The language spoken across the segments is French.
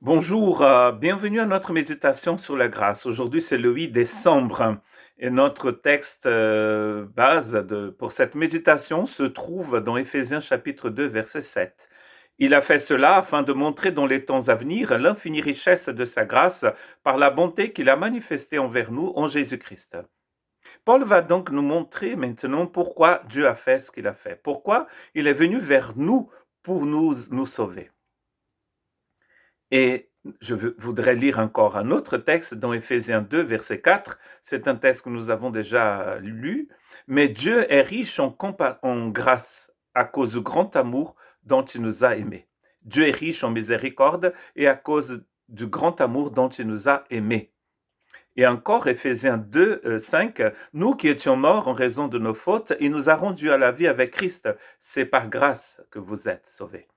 Bonjour, bienvenue à notre méditation sur la grâce. Aujourd'hui, c'est le 8 décembre et notre texte base pour cette méditation se trouve dans Éphésiens chapitre 2, verset 7. Il a fait cela afin de montrer dans les temps à venir l'infinie richesse de sa grâce par la bonté qu'il a manifestée envers nous en Jésus-Christ. Paul va donc nous montrer maintenant pourquoi Dieu a fait ce qu'il a fait, pourquoi il est venu vers nous pour nous sauver. Et je voudrais lire encore un autre texte dans Éphésiens 2, verset 4. C'est un texte que nous avons déjà lu. Mais Dieu est riche en grâce à cause du grand amour dont il nous a aimés. Dieu est riche en miséricorde et à cause du grand amour dont il nous a aimés. Et encore, Éphésiens 2, 5, nous qui étions morts en raison de nos fautes, il nous a rendus à la vie avec Christ. C'est par grâce que vous êtes sauvés.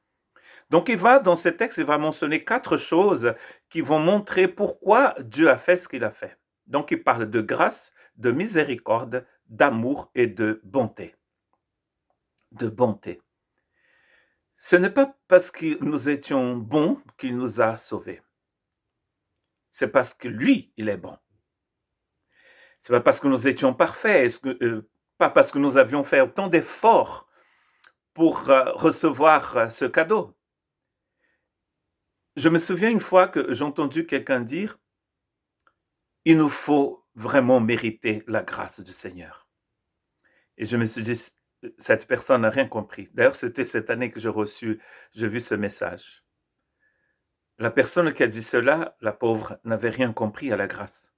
Donc dans ce texte, il va mentionner 4 choses qui vont montrer pourquoi Dieu a fait ce qu'il a fait. Donc il parle de grâce, de miséricorde, d'amour et de bonté. De bonté. Ce n'est pas parce que nous étions bons qu'il nous a sauvés. C'est parce que lui, il est bon. C'est pas parce que nous étions parfaits, pas parce que nous avions fait autant d'efforts pour recevoir ce cadeau. Je me souviens une fois que j'ai entendu quelqu'un dire il nous faut vraiment mériter la grâce du Seigneur. Et je me suis dit, cette personne n'a rien compris. D'ailleurs, c'était cette année que j'ai vu ce message. La personne qui a dit cela, la pauvre, n'avait rien compris à la grâce.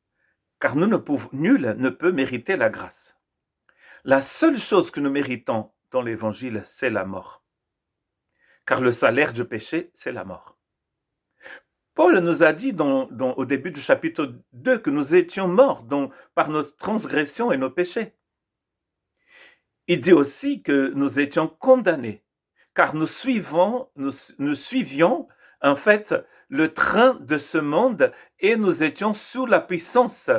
Car nul ne peut mériter la grâce. La seule chose que nous méritons dans l'évangile, c'est la mort. Car le salaire du péché, c'est la mort. Paul nous a dit au début du chapitre 2 que nous étions morts par nos transgressions et nos péchés. Il dit aussi que nous étions condamnés, car nous suivions en fait le train de ce monde et nous étions sous la puissance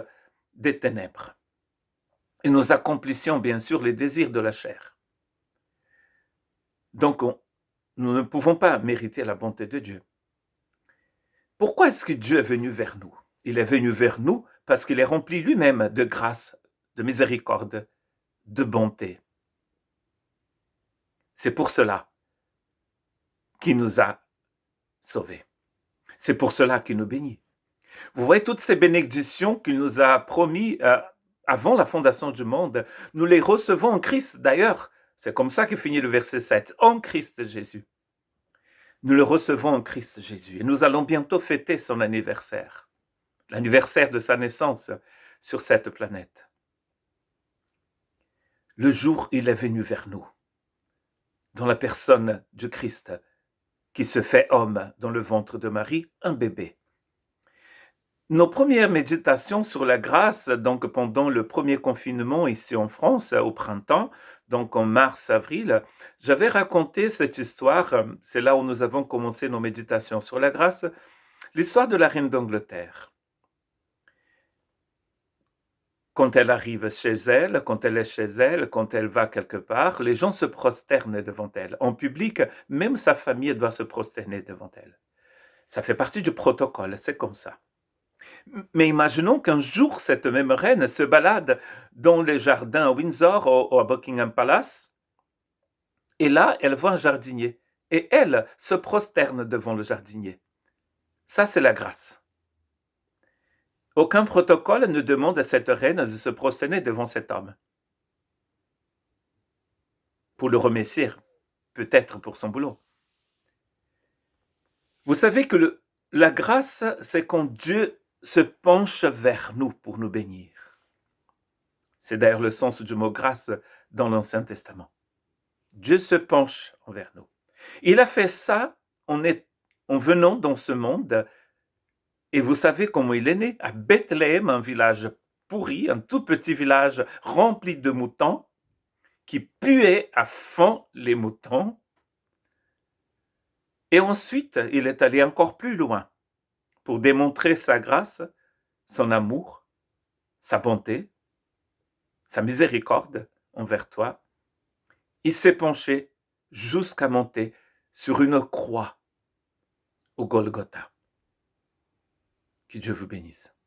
des ténèbres. Et nous accomplissions bien sûr les désirs de la chair. Donc nous ne pouvons pas mériter la bonté de Dieu. Pourquoi est-ce que Dieu est venu vers nous? Il est venu vers nous parce qu'il est rempli lui-même de grâce, de miséricorde, de bonté. C'est pour cela qu'il nous a sauvés. C'est pour cela qu'il nous bénit. Vous voyez toutes ces bénédictions qu'il nous a promis avant la fondation du monde, nous les recevons en Christ. D'ailleurs, c'est comme ça que finit le verset 7, en Christ Jésus. Nous le recevons en Christ Jésus et nous allons bientôt fêter son anniversaire, l'anniversaire de sa naissance sur cette planète. Le jour où il est venu vers nous, dans la personne du Christ, qui se fait homme dans le ventre de Marie, un bébé. Nos premières méditations sur la grâce, donc pendant le premier confinement ici en France, au printemps, donc en mars-avril, j'avais raconté cette histoire, c'est là où nous avons commencé nos méditations sur la grâce, l'histoire de la reine d'Angleterre. Quand elle arrive chez elle, quand elle est chez elle, quand elle va quelque part, les gens se prosternent devant elle. En public, même sa famille doit se prosterner devant elle. Ça fait partie du protocole, c'est comme ça. Mais imaginons qu'un jour, cette même reine se balade dans les jardins à Windsor ou à Buckingham Palace, et là, elle voit un jardinier, et elle se prosterne devant le jardinier. Ça, c'est la grâce. Aucun protocole ne demande à cette reine de se prosterner devant cet homme. Pour le remercier, peut-être pour son boulot. Vous savez que la grâce, c'est quand Dieu se penche vers nous pour nous bénir. C'est d'ailleurs le sens du mot grâce dans l'Ancien Testament. Dieu se penche envers nous. Il a fait ça en venant dans ce monde. Et vous savez comment il est né? À Bethléem, un village pourri, un tout petit village rempli de moutons, qui puait à fond les moutons. Et ensuite, il est allé encore plus loin pour démontrer sa grâce, son amour, sa bonté, sa miséricorde envers toi. Il s'est penché jusqu'à monter sur une croix au Golgotha. Que Dieu vous bénisse.